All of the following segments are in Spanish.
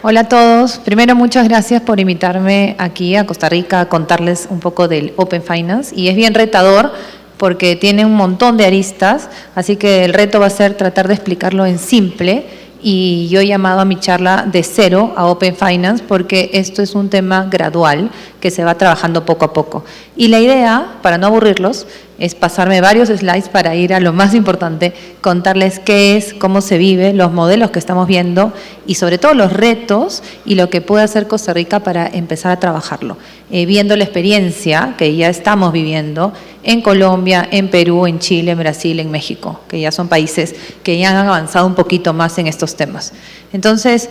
Hola a todos. Primero, muchas gracias por invitarme aquí a Costa Rica a contarles un poco del Open Finance. Y es bien retador porque tiene un montón de aristas, así que el reto va a ser tratar de explicarlo en simple. Y yo he llamado a mi charla de cero a Open Finance porque esto es un tema gradual que se va trabajando poco a poco. Y la idea, para no aburrirlos, es pasarme varios slides para ir a lo más importante, contarles qué es, cómo se vive, los modelos que estamos viendo y sobre todo los retos y lo que puede hacer Costa Rica para empezar a trabajarlo. Viendo la experiencia que ya estamos viviendo en Colombia, en Perú, en Chile, en Brasil, en México, que ya son países que ya han avanzado un poquito más en estos temas. Entonces,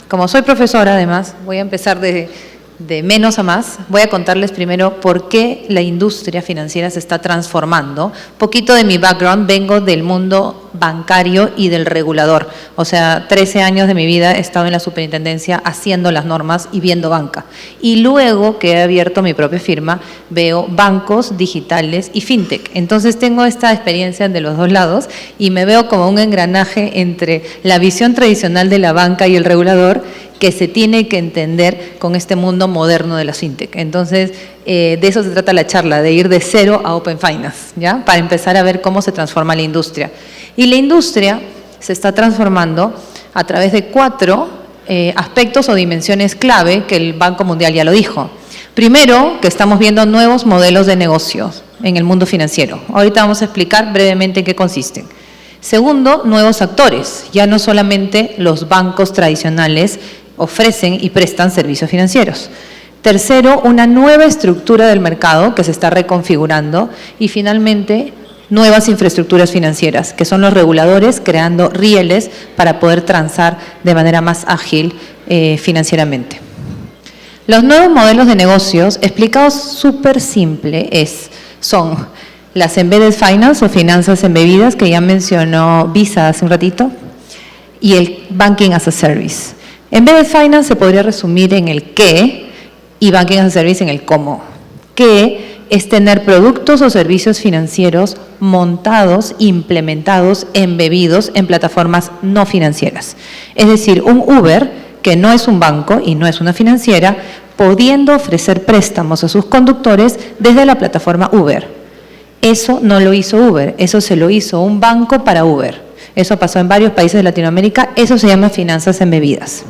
como soy profesora además, voy a empezar de menos a más. Voy a contarles primero por qué la industria financiera se está transformando. Un poquito de mi background, vengo del mundo bancario y del regulador. O sea, 13 años de mi vida he estado en la superintendencia haciendo las normas y viendo banca. Y luego que he abierto mi propia firma, veo bancos digitales y fintech. Entonces tengo esta experiencia de los dos lados y me veo como un engranaje entre la visión tradicional de la banca y el regulador que se tiene que entender con este mundo moderno de la fintech. Entonces, de eso se trata la charla, de ir de cero a Open Finance, ¿ya? Para empezar a ver cómo se transforma la industria. Y la industria se está transformando a través de 4 aspectos o dimensiones clave que el Banco Mundial ya lo dijo. Primero, que estamos viendo nuevos modelos de negocios en el mundo financiero. Ahorita vamos a explicar brevemente en qué consisten. Segundo, nuevos actores, ya no solamente los bancos tradicionales ofrecen y prestan servicios financieros. Tercero, una nueva estructura del mercado que se está reconfigurando y finalmente nuevas infraestructuras financieras, que son los reguladores creando rieles para poder transar de manera más ágil financieramente. Los nuevos modelos de negocios, explicados súper simple, son las embedded finance o finanzas embebidas, que ya mencionó Visa hace un ratito, y el banking as a service. Embedded finance se podría resumir en el qué y banking as a service en el cómo. ¿Qué? Es tener productos o servicios financieros montados, implementados, embebidos en plataformas no financieras. Es decir, un Uber, que no es un banco y no es una financiera, pudiendo ofrecer préstamos a sus conductores desde la plataforma Uber. Eso no lo hizo Uber, eso se lo hizo un banco para Uber. Eso pasó en varios países de Latinoamérica, eso se llama finanzas embebidas.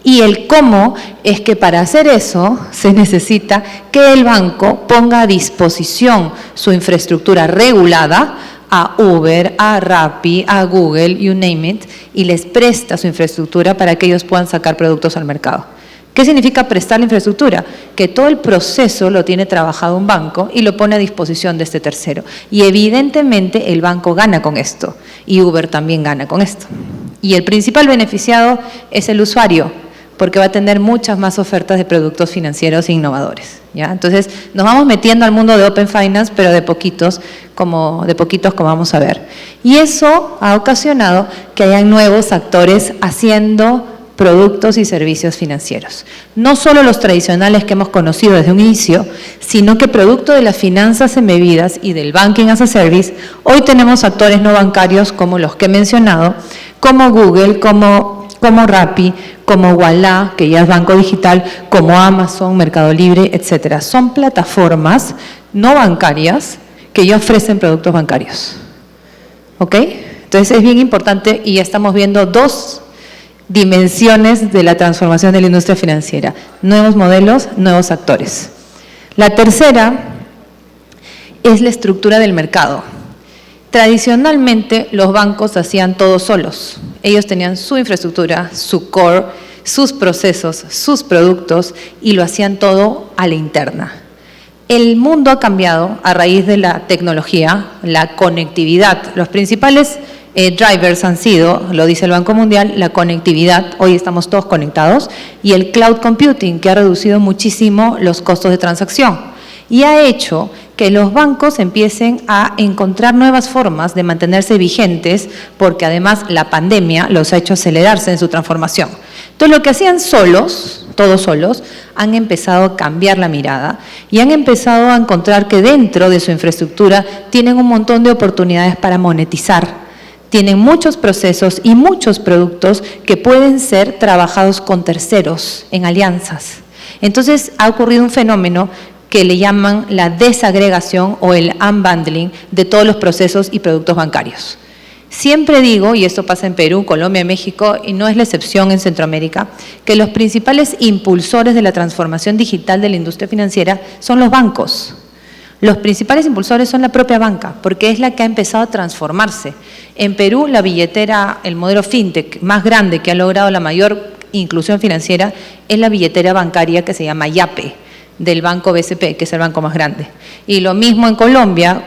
Y el cómo es que para hacer eso se necesita que el banco ponga a disposición su infraestructura regulada a Uber, a Rappi, a Google, you name it, y les presta su infraestructura para que ellos puedan sacar productos al mercado. ¿Qué significa prestar la infraestructura? Que todo el proceso lo tiene trabajado un banco y lo pone a disposición de este tercero. Y evidentemente el banco gana con esto y Uber también gana con esto. Y el principal beneficiado es el usuario, porque va a tener muchas más ofertas de productos financieros innovadores, ¿ya? Entonces, nos vamos metiendo al mundo de Open Finance, pero de poquitos como vamos a ver. Y eso ha ocasionado que hayan nuevos actores haciendo productos y servicios financieros. No solo los tradicionales que hemos conocido desde un inicio, sino que producto de las finanzas embebidas y del banking as a service, hoy tenemos actores no bancarios como los que he mencionado, como Google, como Rappi, como Ualá, que ya es banco digital, como Amazon, Mercado Libre, etcétera. Son plataformas no bancarias que ya ofrecen productos bancarios. ¿Ok? Entonces es bien importante y ya estamos viendo 2 dimensiones de la transformación de la industria financiera. Nuevos modelos, nuevos actores. La tercera es la estructura del mercado. Tradicionalmente los bancos hacían todo solos. Ellos tenían su infraestructura, su core, sus procesos, sus productos y lo hacían todo a la interna. El mundo ha cambiado a raíz de la tecnología, la conectividad. Los principales drivers han sido, lo dice el Banco Mundial, la conectividad, hoy estamos todos conectados, y el cloud computing, que ha reducido muchísimo los costos de transacción y ha hecho que los bancos empiecen a encontrar nuevas formas de mantenerse vigentes, porque además la pandemia los ha hecho acelerarse en su transformación. Entonces, lo que hacían solos, todos solos, han empezado a cambiar la mirada y han empezado a encontrar que dentro de su infraestructura tienen un montón de oportunidades para monetizar, tienen muchos procesos y muchos productos que pueden ser trabajados con terceros, en alianzas. Entonces ha ocurrido un fenómeno que le llaman la desagregación o el unbundling de todos los procesos y productos bancarios. Siempre digo, y esto pasa en Perú, Colombia, México, y no es la excepción en Centroamérica, que los principales impulsores de la transformación digital de la industria financiera son los bancos. Los principales impulsores son la propia banca, porque es la que ha empezado a transformarse. En Perú, la billetera, el modelo fintech más grande que ha logrado la mayor inclusión financiera es la billetera bancaria que se llama Yape, del Banco BCP, que es el banco más grande. Y lo mismo en Colombia,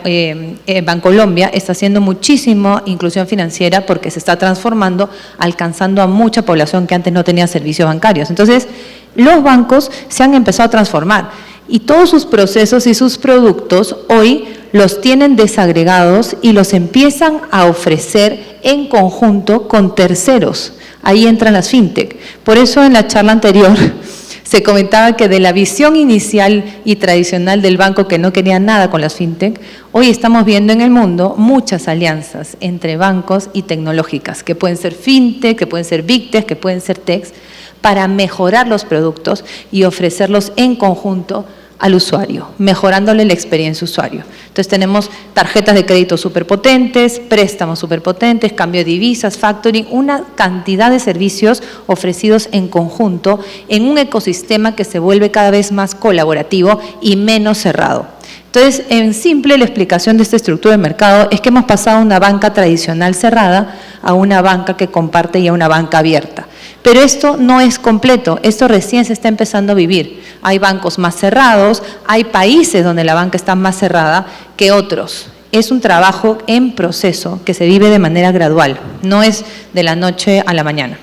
Bancolombia está haciendo muchísima inclusión financiera porque se está transformando, alcanzando a mucha población que antes no tenía servicios bancarios. Entonces, los bancos se han empezado a transformar y todos sus procesos y sus productos hoy los tienen desagregados y los empiezan a ofrecer en conjunto con terceros. Ahí entran las fintech. Por eso en la charla anterior se comentaba que de la visión inicial y tradicional del banco que no quería nada con las fintech, hoy estamos viendo en el mundo muchas alianzas entre bancos y tecnológicas, que pueden ser fintech, que pueden ser big tech, que pueden ser techs, para mejorar los productos y ofrecerlos en conjunto al usuario, mejorándole la experiencia usuario. Entonces tenemos tarjetas de crédito superpotentes, préstamos superpotentes, cambio de divisas, factoring, una cantidad de servicios ofrecidos en conjunto en un ecosistema que se vuelve cada vez más colaborativo y menos cerrado. Entonces, en simple, la explicación de esta estructura de mercado es que hemos pasado de una banca tradicional cerrada a una banca que comparte y a una banca abierta. Pero esto no es completo, esto recién se está empezando a vivir. Hay bancos más cerrados, hay países donde la banca está más cerrada que otros. Es un trabajo en proceso que se vive de manera gradual, no es de la noche a la mañana.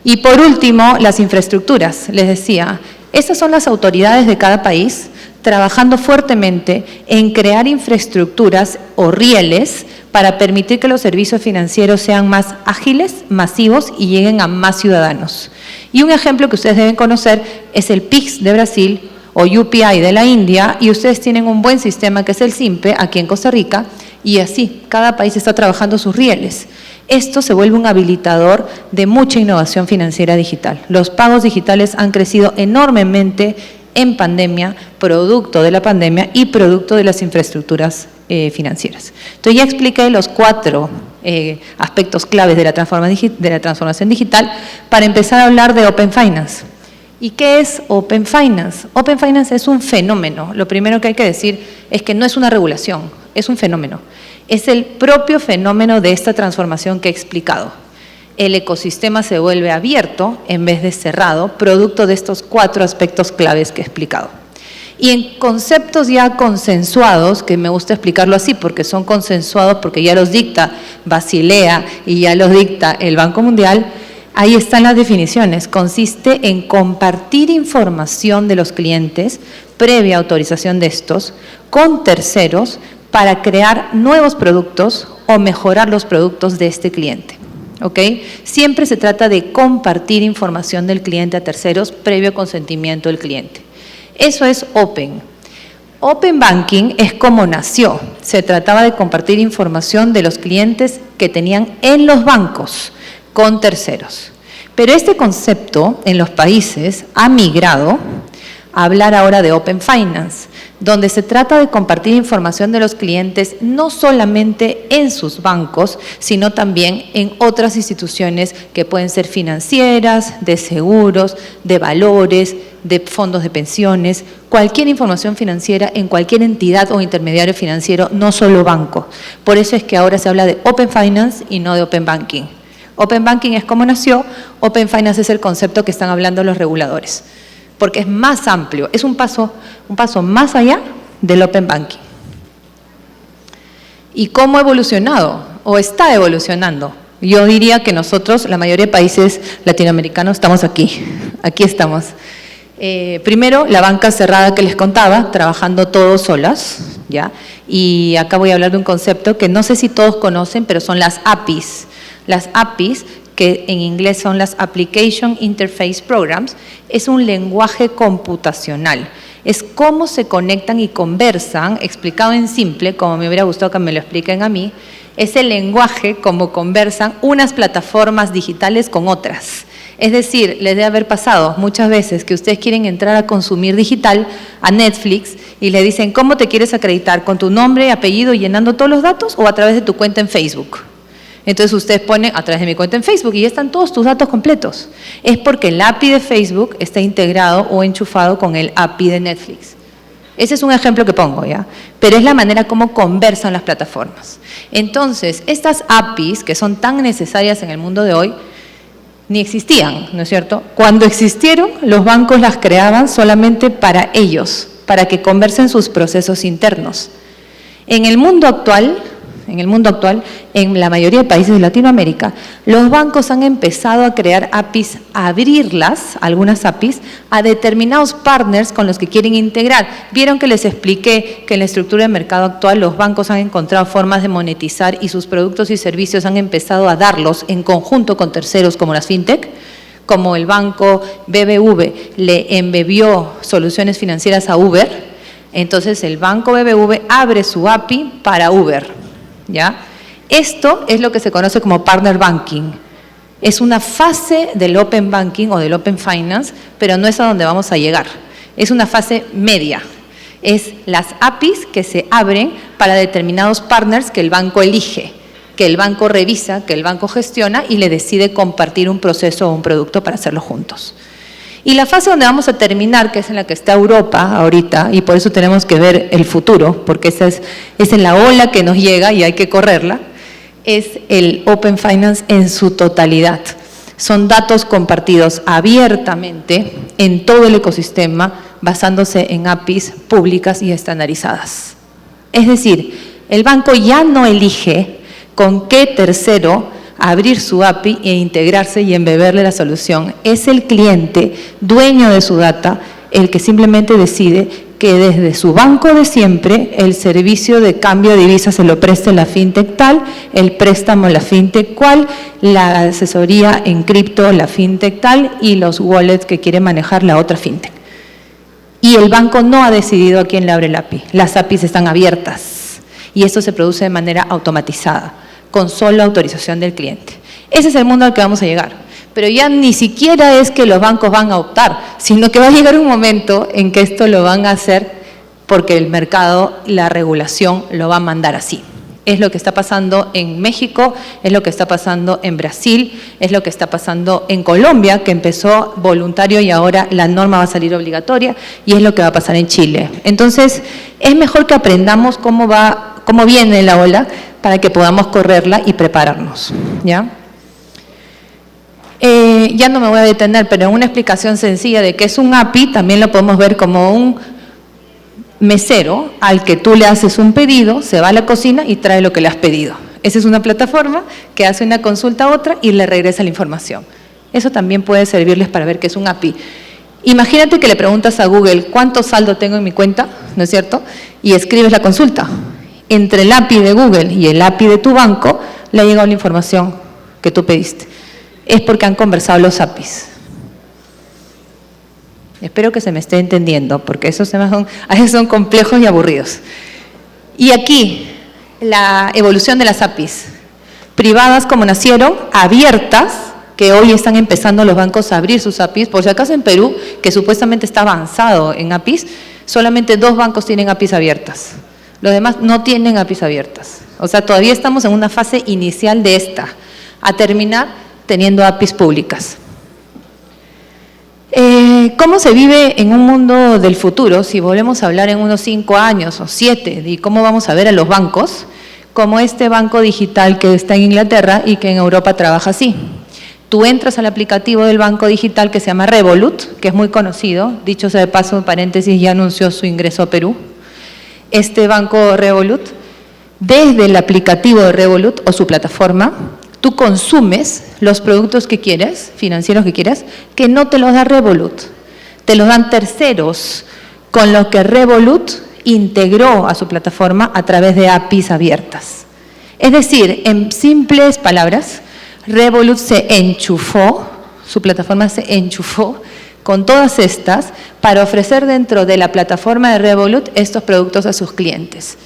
Y por último, las infraestructuras. Les decía, estas son las autoridades de cada país trabajando fuertemente en crear infraestructuras o rieles para permitir que los servicios financieros sean más ágiles, masivos y lleguen a más ciudadanos. Y un ejemplo que ustedes deben conocer es el Pix de Brasil o UPI de la India, y ustedes tienen un buen sistema que es el SIMPE aquí en Costa Rica, y así, cada país está trabajando sus rieles. Esto se vuelve un habilitador de mucha innovación financiera digital. Los pagos digitales han crecido enormemente en pandemia, producto de la pandemia y producto de las infraestructuras financieras. Entonces ya expliqué los 4 aspectos claves de la transformación digital para empezar a hablar de Open Finance. ¿Y qué es Open Finance? Open Finance es un fenómeno. Lo primero que hay que decir es que no es una regulación, es un fenómeno. Es el propio fenómeno de esta transformación que he explicado. El ecosistema se vuelve abierto en vez de cerrado, producto de estos 4 aspectos claves que he explicado. Y en conceptos ya consensuados, que me gusta explicarlo así porque son consensuados porque ya los dicta Basilea y ya los dicta el Banco Mundial, ahí están las definiciones. Consiste en compartir información de los clientes previa autorización de estos con terceros para crear nuevos productos o mejorar los productos de este cliente. ¿Ok? Siempre se trata de compartir información del cliente a terceros previo consentimiento del cliente. Eso es Open. Open Banking es como nació. Se trataba de compartir información de los clientes que tenían en los bancos con terceros. Pero este concepto en los países ha migrado a hablar ahora de Open Finance, donde se trata de compartir información de los clientes no solamente en sus bancos, sino también en otras instituciones que pueden ser financieras, de seguros, de valores, de fondos de pensiones, cualquier información financiera en cualquier entidad o intermediario financiero, no solo banco. Por eso es que ahora se habla de Open Finance y no de Open Banking. Open Banking es como nació, Open Finance es el concepto que están hablando los reguladores, porque es más amplio, es un paso más allá del Open Banking. ¿Y cómo ha evolucionado o está evolucionando? Yo diría que nosotros, la mayoría de países latinoamericanos, estamos aquí estamos. Primero, la banca cerrada que les contaba, trabajando todos solas, ¿ya? Y acá voy a hablar de un concepto que no sé si todos conocen, pero son las APIs. Las APIs que en inglés son las Application Interface Programs, es un lenguaje computacional. Es cómo se conectan y conversan, explicado en simple, como me hubiera gustado que me lo expliquen a mí, es el lenguaje como conversan unas plataformas digitales con otras. Es decir, les debe haber pasado muchas veces que ustedes quieren entrar a consumir digital a Netflix y le dicen, ¿cómo te quieres acreditar? ¿Con tu nombre, apellido, llenando todos los datos o a través de tu cuenta en Facebook? Entonces ustedes ponen a través de mi cuenta en Facebook y ya están todos tus datos completos. Es porque el API de Facebook está integrado o enchufado con el API de Netflix. Ese es un ejemplo que pongo, ¿ya? Pero es la manera como conversan las plataformas. Entonces, estas APIs que son tan necesarias en el mundo de hoy, ni existían, ¿no es cierto? Cuando existieron, los bancos las creaban solamente para ellos, para que conversen sus procesos internos. En el mundo actual, en la mayoría de países de Latinoamérica, los bancos han empezado a crear APIs, a abrirlas, algunas APIs, a determinados partners con los que quieren integrar. Vieron que les expliqué que en la estructura de mercado actual los bancos han encontrado formas de monetizar y sus productos y servicios han empezado a darlos en conjunto con terceros como las fintech, como el banco BBV le embebió soluciones financieras a Uber. Entonces el banco BBV abre su API para Uber. ¿Ya? Esto es lo que se conoce como partner banking. Es una fase del open banking o del open finance, pero no es a donde vamos a llegar. Es una fase media. Es las APIs que se abren para determinados partners que el banco elige, que el banco revisa, que el banco gestiona y le decide compartir un proceso o un producto para hacerlo juntos. Y la fase donde vamos a terminar, que es en la que está Europa ahorita, y por eso tenemos que ver el futuro, porque esa es en la ola que nos llega y hay que correrla, es el Open Finance en su totalidad. Son datos compartidos abiertamente en todo el ecosistema, basándose en APIs públicas y estandarizadas. Es decir, el banco ya no elige con qué tercero abrir su API e integrarse y embeberle la solución. Es el cliente, dueño de su data, el que simplemente decide que desde su banco de siempre el servicio de cambio de divisas se lo preste la fintech tal, el préstamo la fintech cual, la asesoría en cripto la fintech tal y los wallets que quiere manejar la otra fintech. Y el banco no ha decidido a quién le abre el API. Las APIs están abiertas y esto se produce de manera automatizada, con solo autorización del cliente. Ese es el mundo al que vamos a llegar. Pero ya ni siquiera es que los bancos van a optar, sino que va a llegar un momento en que esto lo van a hacer porque el mercado, la regulación lo va a mandar así. Es lo que está pasando en México, es lo que está pasando en Brasil, es lo que está pasando en Colombia, que empezó voluntario y ahora la norma va a salir obligatoria, y es lo que va a pasar en Chile. Entonces, es mejor que aprendamos cómo viene la ola, para que podamos correrla y prepararnos, ¿ya? Ya no me voy a detener, pero en una explicación sencilla de qué es un API, también lo podemos ver como un mesero al que tú le haces un pedido, se va a la cocina y trae lo que le has pedido. Esa es una plataforma que hace una consulta a otra y le regresa la información. Eso también puede servirles para ver qué es un API. Imagínate que le preguntas a Google, ¿cuánto saldo tengo en mi cuenta? ¿No es cierto? Y escribes la consulta. Entre el API de Google y el API de tu banco, le ha llegado la información que tú pediste. Es porque han conversado los APIs. Espero que se me esté entendiendo, porque esos temas a veces son complejos y aburridos. Y aquí, la evolución de las APIs. Privadas como nacieron, abiertas, que hoy están empezando los bancos a abrir sus APIs. Por si acaso en Perú, que supuestamente está avanzado en APIs, solamente 2 bancos tienen APIs abiertas. Los demás no tienen APIs abiertas. O sea, todavía estamos en una fase inicial de esta, a terminar teniendo APIs públicas. ¿Cómo se vive en un mundo del futuro? Si volvemos a hablar en unos 5 años o 7, y cómo vamos a ver a los bancos, como este banco digital que está en Inglaterra y que en Europa trabaja así. Tú entras al aplicativo del banco digital que se llama Revolut, que es muy conocido, dicho sea de paso, en paréntesis, ya anunció su ingreso a Perú. Este banco Revolut, desde el aplicativo de Revolut o su plataforma, tú consumes los productos que quieres, financieros que quieras, que no te los da Revolut, te los dan terceros, con lo que Revolut integró a su plataforma a través de APIs abiertas. Es decir, en simples palabras, Revolut se enchufó, su plataforma se enchufó con todas estas para ofrecer dentro de la plataforma de Revolut estos productos a sus clientes.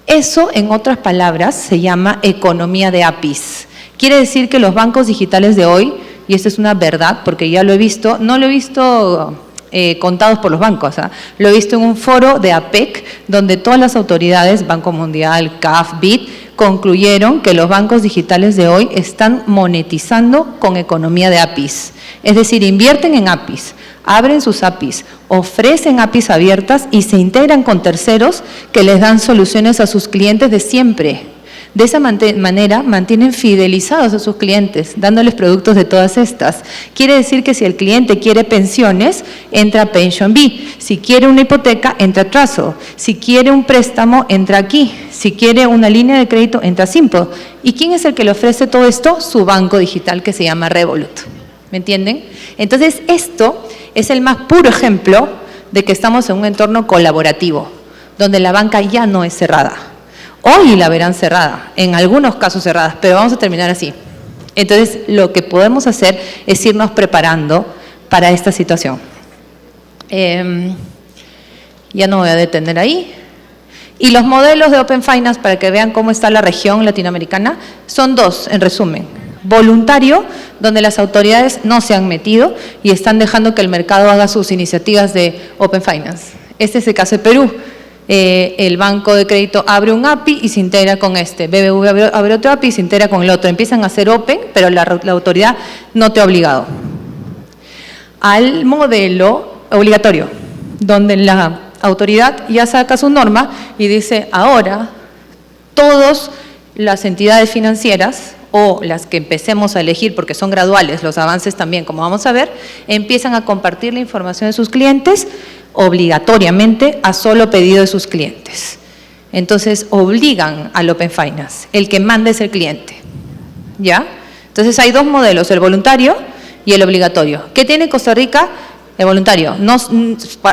Eso, en otras palabras, se llama economía de APIs. Quiere decir que los bancos digitales de hoy, y esto es una verdad porque ya lo he visto, no lo he visto contados por los bancos, lo he visto en un foro de APEC donde todas las autoridades, Banco Mundial, CAF, BID, concluyeron que los bancos digitales de hoy están monetizando con economía de APIs. Es decir, invierten en APIs, abren sus APIs, ofrecen APIs abiertas y se integran con terceros que les dan soluciones a sus clientes de siempre. De esa manera mantienen fidelizados a sus clientes, dándoles productos de todas estas. Quiere decir que si el cliente quiere pensiones, entra a PensionBee. Si quiere una hipoteca, entra a Trazo. Si quiere un préstamo, entra aquí. Si quiere una línea de crédito, entra a Simple. ¿Y quién es el que le ofrece todo esto? Su banco digital que se llama Revolut. ¿Me entienden? Entonces, esto es el más puro ejemplo de que estamos en un entorno colaborativo, donde la banca ya no es cerrada. Hoy la verán cerrada, en algunos casos cerradas, pero vamos a terminar así. Entonces, lo que podemos hacer es irnos preparando para esta situación. Ya no voy a detener ahí. Y los modelos de Open Finance, para que vean cómo está la región latinoamericana, son dos, en resumen. Voluntario, donde las autoridades no se han metido y están dejando que el mercado haga sus iniciativas de Open Finance. Este es el caso de Perú. El banco de crédito abre un API y se integra con este. BBV abre otro API y se integra con el otro. Empiezan a hacer Open, pero la autoridad no te ha obligado. Al modelo obligatorio, donde la autoridad ya saca su norma y dice, ahora todas las entidades financieras o las que empecemos a elegir, porque son graduales los avances también, como vamos a ver, empiezan a compartir la información de sus clientes obligatoriamente a solo pedido de sus clientes. Entonces, obligan al Open Finance. El que manda es el cliente. ¿Ya? Entonces, hay dos modelos, el voluntario y el obligatorio. ¿Qué tiene Costa Rica? El voluntario. No,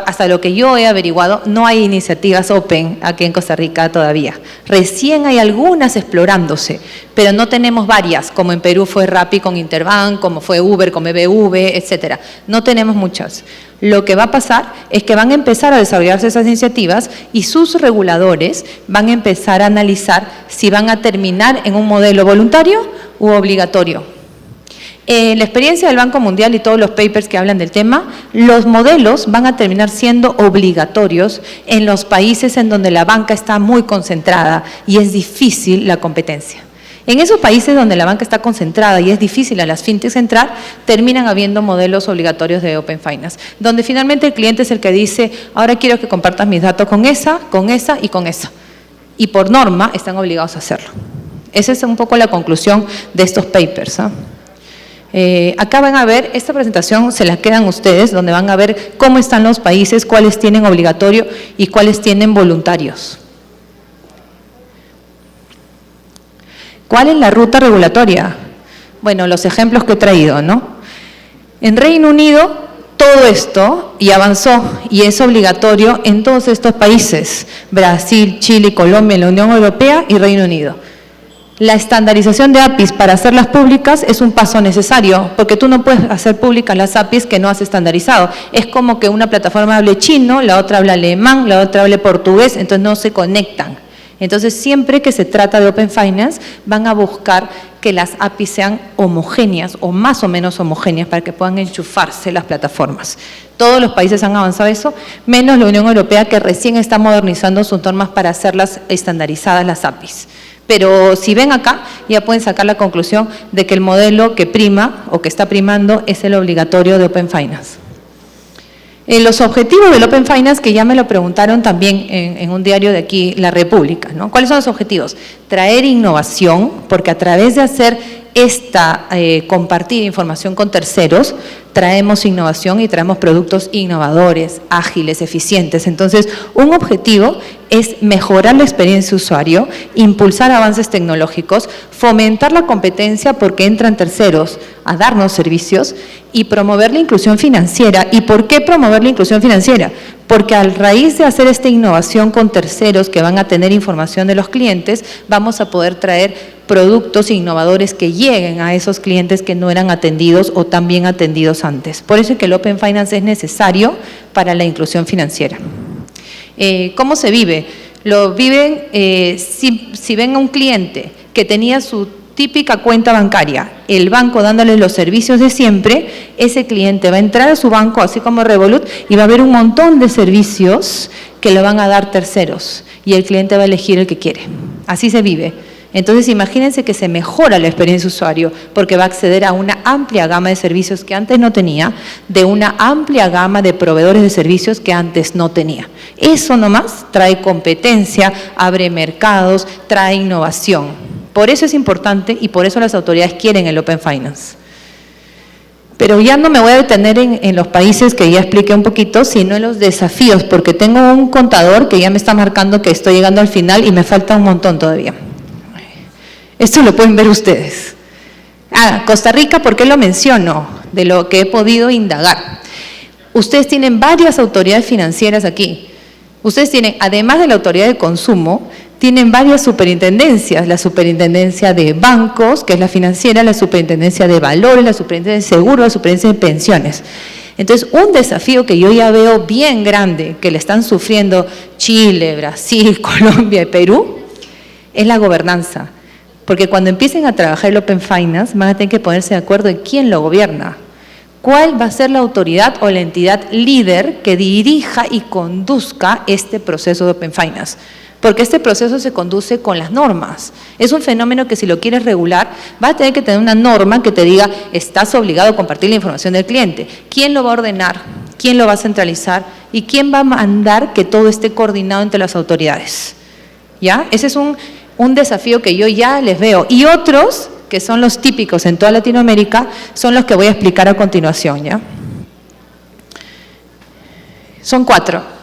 hasta lo que yo he averiguado, no hay iniciativas Open aquí en Costa Rica todavía. Recién hay algunas explorándose, pero no tenemos varias, como en Perú fue Rappi con Interbank, como fue Uber con BBV, etcétera. No tenemos muchas. Lo que va a pasar es que van a empezar a desarrollarse esas iniciativas y sus reguladores van a empezar a analizar si van a terminar en un modelo voluntario u obligatorio. La experiencia del Banco Mundial y todos los papers que hablan del tema, los modelos van a terminar siendo obligatorios en los países en donde la banca está muy concentrada y es difícil la competencia. En esos países donde la banca está concentrada y es difícil a las fintechs entrar, terminan habiendo modelos obligatorios de Open Finance, donde finalmente el cliente es el que dice, ahora quiero que compartas mis datos con esa y con esa. Y por norma están obligados a hacerlo. Esa es un poco la conclusión de estos papers. Acá van a ver, esta presentación se la quedan ustedes, donde van a ver cómo están los países, cuáles tienen obligatorio y cuáles tienen voluntarios. ¿Cuál es la ruta regulatoria? Bueno, los ejemplos que he traído, ¿no? En Reino Unido, todo esto y avanzó y es obligatorio en todos estos países, Brasil, Chile, Colombia, la Unión Europea y Reino Unido. La estandarización de APIs para hacerlas públicas es un paso necesario, porque tú no puedes hacer públicas las APIs que no has estandarizado. Es como que una plataforma hable chino, la otra habla alemán, la otra hable portugués, entonces no se conectan. Entonces, siempre que se trata de Open Finance, van a buscar que las APIs sean homogéneas o más o menos homogéneas para que puedan enchufarse las plataformas. Todos los países han avanzado eso, menos la Unión Europea, que recién está modernizando sus normas para hacerlas estandarizadas las APIs. Pero si ven acá, ya pueden sacar la conclusión de que el modelo que prima o que está primando es el obligatorio de Open Finance. Los objetivos del Open Finance, que ya me lo preguntaron también en un diario de aquí, La República, ¿no? ¿Cuáles son los objetivos? Traer innovación, porque a través de hacer compartir información con terceros, traemos innovación y traemos productos innovadores, ágiles, eficientes. Entonces, un objetivo es mejorar la experiencia de usuario, impulsar avances tecnológicos, fomentar la competencia porque entran terceros a darnos servicios y promover la inclusión financiera. ¿Y por qué promover la inclusión financiera? porque a raíz de hacer esta innovación con terceros que van a tener información de los clientes, vamos a poder traer productos innovadores que lleguen a esos clientes que no eran atendidos o tan bien atendidos antes. Por eso es que el Open Finance es necesario para la inclusión financiera. ¿Cómo se vive? Lo viven, si ven a un cliente que tenía su típica cuenta bancaria, el banco dándole los servicios de siempre, ese cliente va a entrar a su banco, así como Revolut, y va a haber un montón de servicios que le van a dar terceros y el cliente va a elegir el que quiere. Así se vive. Entonces, imagínense que se mejora la experiencia de usuario porque va a acceder a una amplia gama de servicios que antes no tenía, de una amplia gama de proveedores de servicios que antes no tenía. Eso nomás trae competencia, abre mercados, trae innovación. Por eso es importante y por eso las autoridades quieren el Open Finance. Pero ya no me voy a detener en los países que ya expliqué un poquito, sino en los desafíos, porque tengo un contador que ya me está marcando que estoy llegando al final y me falta un montón todavía. Esto lo pueden ver ustedes. Costa Rica, ¿por qué lo menciono? De lo que he podido indagar. Ustedes tienen varias autoridades financieras aquí. Ustedes tienen, además de la autoridad de consumo, tienen varias superintendencias, la superintendencia de bancos, que es la financiera, la superintendencia de valores, la superintendencia de seguros, la superintendencia de pensiones. Entonces, un desafío que yo ya veo bien grande, que le están sufriendo Chile, Brasil, Colombia y Perú, es la gobernanza. Porque cuando empiecen a trabajar el Open Finance, van a tener que ponerse de acuerdo en quién lo gobierna. ¿Cuál va a ser la autoridad o la entidad líder que dirija y conduzca este proceso de Open Finance? Porque este proceso se conduce con las normas. Es un fenómeno que si lo quieres regular, vas a tener que tener una norma que te diga, estás obligado a compartir la información del cliente. ¿Quién lo va a ordenar? ¿Quién lo va a centralizar? ¿Y quién va a mandar que todo esté coordinado entre las autoridades? ¿Ya? Ese es un desafío que yo ya les veo. Y otros, que son los típicos en toda Latinoamérica, son los que voy a explicar a continuación, ¿ya? Son 4.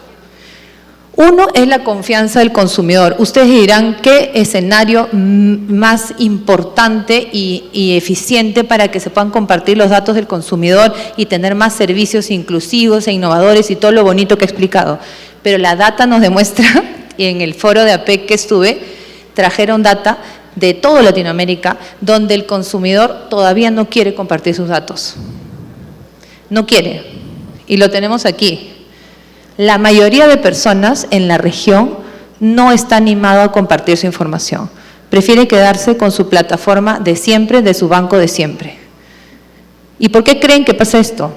Uno es la confianza del consumidor. Ustedes dirán, ¿qué escenario más importante y eficiente para que se puedan compartir los datos del consumidor y tener más servicios inclusivos e innovadores y todo lo bonito que he explicado? Pero la data nos demuestra, y en el foro de APEC que estuve, trajeron data de toda Latinoamérica, donde el consumidor todavía no quiere compartir sus datos. No quiere. Y lo tenemos aquí. La mayoría de personas en la región no está animado a compartir su información. Prefiere quedarse con su plataforma de siempre, de su banco de siempre. ¿Y por qué creen que pasa esto?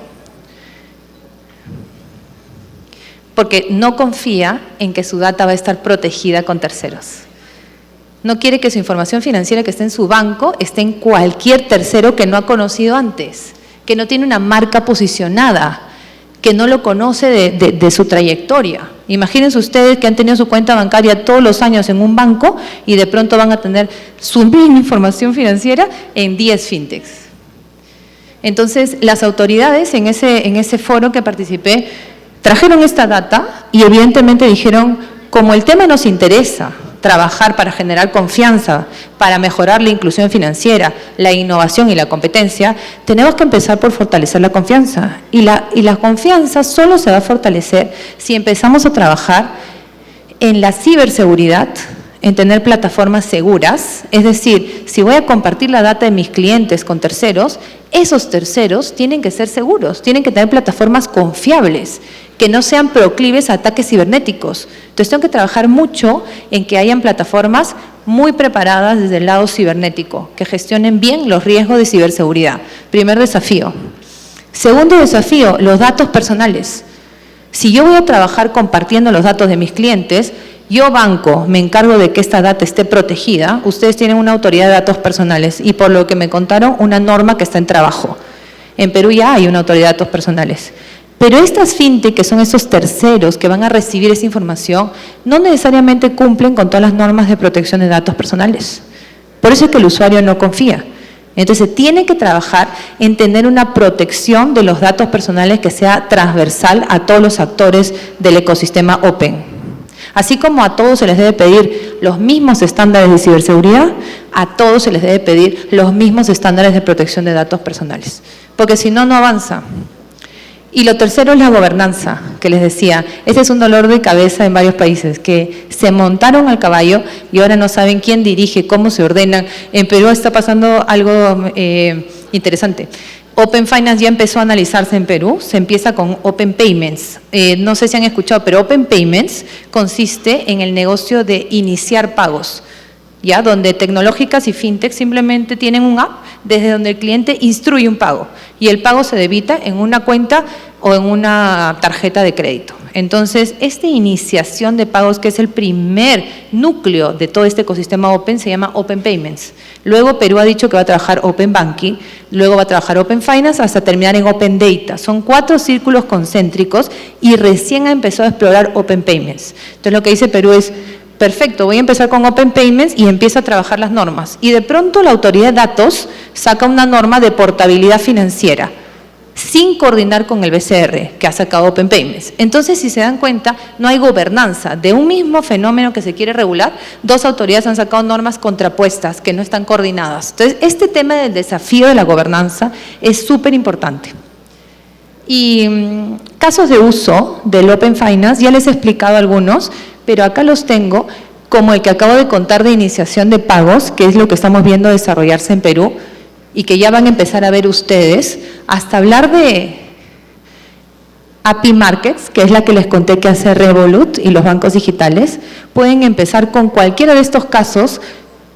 Porque no confía en que su data va a estar protegida con terceros. No quiere que su información financiera que esté en su banco esté en cualquier tercero que no ha conocido antes, que no tiene una marca posicionada, que no lo conoce de su trayectoria. Imagínense ustedes que han tenido su cuenta bancaria todos los años en un banco y de pronto van a tener su misma información financiera en 10 fintechs. Entonces, las autoridades en ese foro que participé trajeron esta data y evidentemente dijeron, como el tema nos interesa, trabajar para generar confianza, para mejorar la inclusión financiera, la innovación y la competencia, tenemos que empezar por fortalecer la confianza. Y la confianza solo se va a fortalecer si empezamos a trabajar en la ciberseguridad, en tener plataformas seguras. Es decir, si voy a compartir la data de mis clientes con terceros, esos terceros tienen que ser seguros, tienen que tener plataformas confiables, que no sean proclives a ataques cibernéticos. Entonces tengo que trabajar mucho en que hayan plataformas muy preparadas desde el lado cibernético, que gestionen bien los riesgos de ciberseguridad. Primer desafío. Segundo desafío, los datos personales. Si yo voy a trabajar compartiendo los datos de mis clientes, yo banco, me encargo de que esta data esté protegida. Ustedes tienen una autoridad de datos personales y por lo que me contaron, una norma que está en trabajo. En Perú ya hay una autoridad de datos personales. Pero estas fintech, que son esos terceros que van a recibir esa información, no necesariamente cumplen con todas las normas de protección de datos personales. Por eso es que el usuario no confía. Entonces, tiene que trabajar en tener una protección de los datos personales que sea transversal a todos los actores del ecosistema Open. Así como a todos se les debe pedir los mismos estándares de ciberseguridad, a todos se les debe pedir los mismos estándares de protección de datos personales. Porque si no, no avanza. Y lo tercero es la gobernanza, que les decía. Ese es un dolor de cabeza en varios países, que se montaron al caballo y ahora no saben quién dirige, cómo se ordenan. En Perú está pasando algo interesante. Open Finance ya empezó a analizarse en Perú, se empieza con Open Payments. No sé si han escuchado, pero Open Payments consiste en el negocio de iniciar pagos, ¿ya? Donde tecnológicas y fintech simplemente tienen un app desde donde el cliente instruye un pago y el pago se debita en una cuenta o en una tarjeta de crédito. Entonces, esta iniciación de pagos, que es el primer núcleo de todo este ecosistema Open, se llama Open Payments. Luego Perú ha dicho que va a trabajar Open Banking, luego va a trabajar Open Finance hasta terminar en Open Data. Son 4 círculos concéntricos y recién ha empezado a explorar Open Payments. Entonces, lo que dice Perú es: perfecto, voy a empezar con Open Payments y empieza a trabajar las normas. Y de pronto la Autoridad de Datos saca una norma de portabilidad financiera, sin coordinar con el BCR, que ha sacado Open Payments. Entonces, si se dan cuenta, no hay gobernanza. De un mismo fenómeno que se quiere regular, 2 autoridades han sacado normas contrapuestas, que no están coordinadas. Entonces, este tema del desafío de la gobernanza es súper importante. Y casos de uso del Open Finance, ya les he explicado algunos, pero acá los tengo, como el que acabo de contar de iniciación de pagos, que es lo que estamos viendo desarrollarse en Perú, y que ya van a empezar a ver ustedes, hasta hablar de API Markets, que es la que les conté que hace Revolut y los bancos digitales. Pueden empezar con cualquiera de estos casos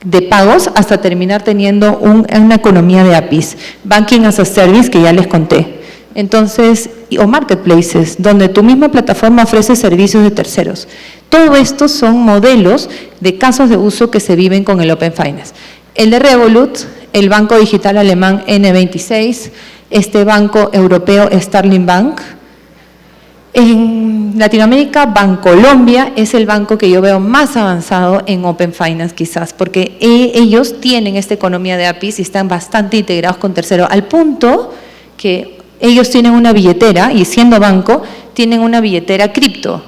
de pagos hasta terminar teniendo una economía de APIs. Banking as a Service, que ya les conté. Entonces, o marketplaces, donde tu misma plataforma ofrece servicios de terceros. Todo esto son modelos de casos de uso que se viven con el Open Finance. El de Revolut, el banco digital alemán N26, este banco europeo Starling Bank. En Latinoamérica, Bancolombia es el banco que yo veo más avanzado en Open Finance quizás, porque ellos tienen esta economía de APIs y están bastante integrados con terceros, al punto que ellos tienen una billetera y siendo banco, tienen una billetera cripto,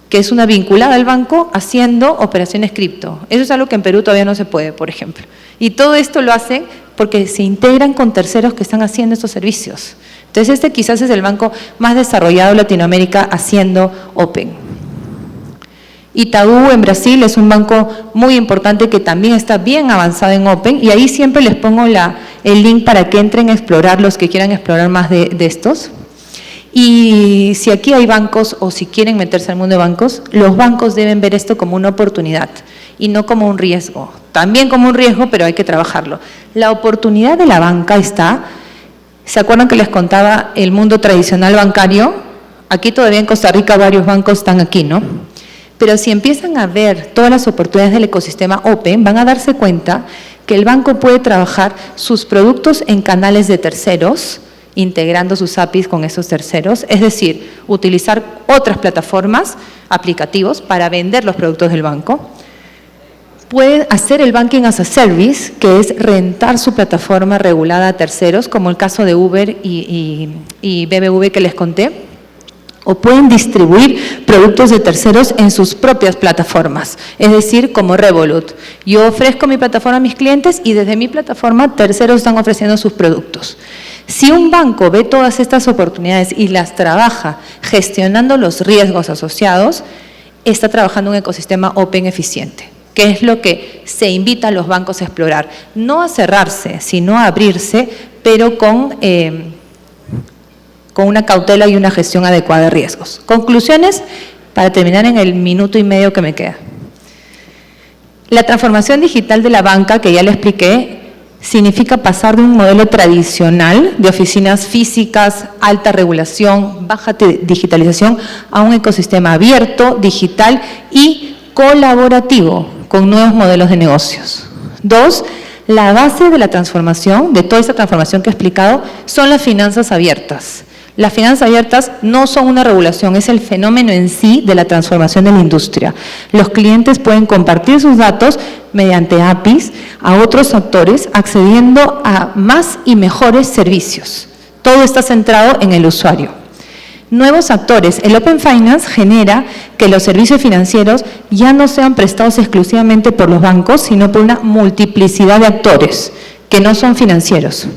que es una vinculada al banco haciendo operaciones cripto. Eso es algo que en Perú todavía no se puede, por ejemplo. Y todo esto lo hacen porque se integran con terceros que están haciendo estos servicios. Entonces, este quizás es el banco más desarrollado de Latinoamérica haciendo Open. Itaú en Brasil es un banco muy importante que también está bien avanzado en Open, y ahí siempre les pongo el link para que entren a explorar los que quieran explorar más de estos. Y si aquí hay bancos o si quieren meterse al mundo de bancos, los bancos deben ver esto como una oportunidad y no como un riesgo. También como un riesgo, pero hay que trabajarlo. La oportunidad de la banca está, ¿se acuerdan que les contaba el mundo tradicional bancario? Aquí todavía en Costa Rica varios bancos están aquí, ¿no? Pero si empiezan a ver todas las oportunidades del ecosistema Open, van a darse cuenta que el banco puede trabajar sus productos en canales de terceros, integrando sus APIs con esos terceros, es decir, utilizar otras plataformas, aplicativos, para vender los productos del banco. Pueden hacer el Banking as a Service, que es rentar su plataforma regulada a terceros, como el caso de Uber y BBV que les conté. O pueden distribuir productos de terceros en sus propias plataformas, es decir, como Revolut. Yo ofrezco mi plataforma a mis clientes y desde mi plataforma terceros están ofreciendo sus productos. Si un banco ve todas estas oportunidades y las trabaja gestionando los riesgos asociados, está trabajando un ecosistema Open eficiente, que es lo que se invita a los bancos a explorar. No a cerrarse, sino a abrirse, pero con una cautela y una gestión adecuada de riesgos. Conclusiones, para terminar en el minuto y medio que me queda. La transformación digital de la banca, que ya le expliqué, significa pasar de un modelo tradicional de oficinas físicas, alta regulación, baja digitalización, a un ecosistema abierto, digital y colaborativo, con nuevos modelos de negocios. 2, la base de la transformación, de toda esta transformación que he explicado, son las finanzas abiertas. Las finanzas abiertas no son una regulación, es el fenómeno en sí de la transformación de la industria. Los clientes pueden compartir sus datos mediante APIs a otros actores, accediendo a más y mejores servicios. Todo está centrado en el usuario. Nuevos actores. El Open Finance genera que los servicios financieros ya no sean prestados exclusivamente por los bancos, sino por una multiplicidad de actores que no son financieros.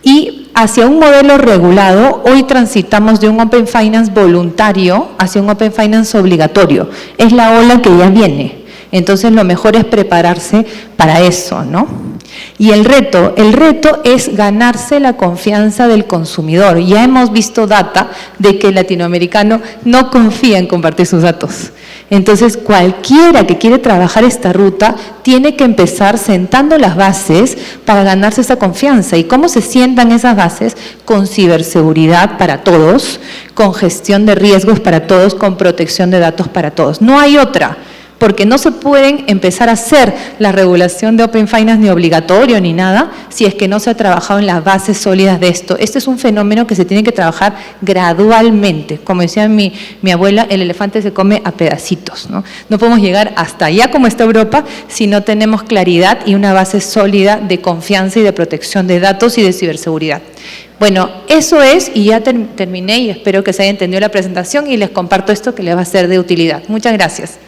Y hacia un modelo regulado. Hoy transitamos de un Open Finance voluntario hacia un Open Finance obligatorio. Es la ola que ya viene. Entonces, lo mejor es prepararse para eso, ¿no? Y el reto es ganarse la confianza del consumidor. Ya hemos visto data de que el latinoamericano no confía en compartir sus datos. Entonces, cualquiera que quiere trabajar esta ruta tiene que empezar sentando las bases para ganarse esa confianza. ¿Y cómo se sientan esas bases? Con ciberseguridad para todos, con gestión de riesgos para todos, con protección de datos para todos. No hay otra, porque no se pueden empezar a hacer la regulación de Open Finance ni obligatorio ni nada si es que no se ha trabajado en las bases sólidas de esto. Este es un fenómeno que se tiene que trabajar gradualmente. Como decía mi abuela, el elefante se come a pedacitos, ¿no? No podemos llegar hasta allá como está Europa si no tenemos claridad y una base sólida de confianza y de protección de datos y de ciberseguridad. Bueno, eso es, y ya terminé y espero que se haya entendido la presentación y les comparto esto que les va a ser de utilidad. Muchas gracias.